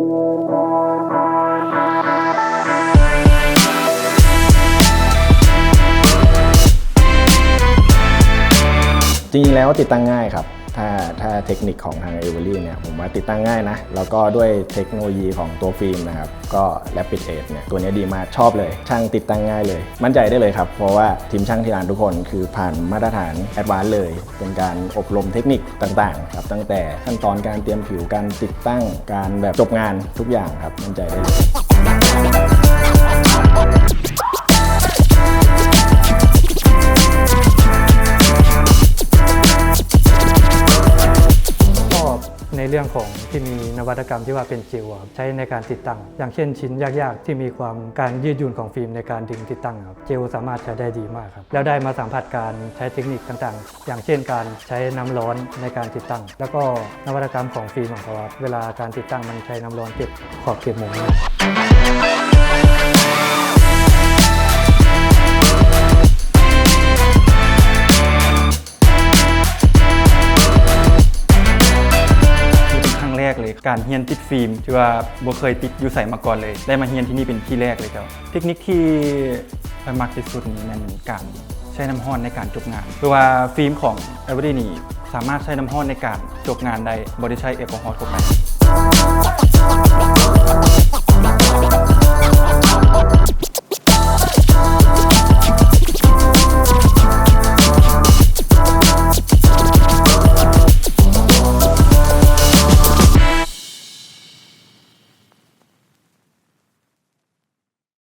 จริงๆแล้วติดตั้งง่ายครับถ้าเทคนิคของทาง Avery เนี่ยผมว่าติดตั้งง่ายนะแล้วก็ด้วยเทคโนโลยีของตัวฟิล์มนะครับก็ Rapid Edge เนี่ยตัวนี้ดีมากชอบเลยช่างติดตั้งง่ายเลยมั่นใจได้เลยครับเพราะว่าทีมช่างที่ร้านทุกคนคือผ่านมาตรฐาน Advanced เลยเป็นการอบรมเทคนิคต่างๆครับตั้งแต่ขั้นตอนการเตรียมผิวการติดตั้งการแบบจบงานทุกอย่างครับมั่นใจได้เลยในเรื่องของที่มีนวัตกรรมที่ว่าเป็นเจลใช้ในการติดตั้งอย่างเช่นชิ้นยากๆที่มีความการยืดหยุ่นของฟิล์มในการดึงติดตั้งครับเจลสามารถใช้ได้ดีมากครับแล้วได้มาสัมผัสการใช้เทคนิคต่างๆอย่างเช่นการใช้น้ำร้อนในการติดตั้งแล้วก็นวัตกรรมของฟิล์มของเขาเวลาการติดตั้งมันใช้น้ำร้อนเก็บขอบเก็บมุมเลยการเฮียนติดฟิล์มที่ว่าบ่เคยติดอยู่ใส่มาก่อนเลยได้มาเฮียนที่นี่เป็นที่แรกเลยครับเทคนิคที่มักที่สุดนี่มันการใช้น้ำร้อนในการจบงานเพราะว่าฟิล์มของ Avery นี่สามารถใช้น้ำร้อนในการจบงานได้บ่ได้ใช้แอลกอฮอล์ทั่วไป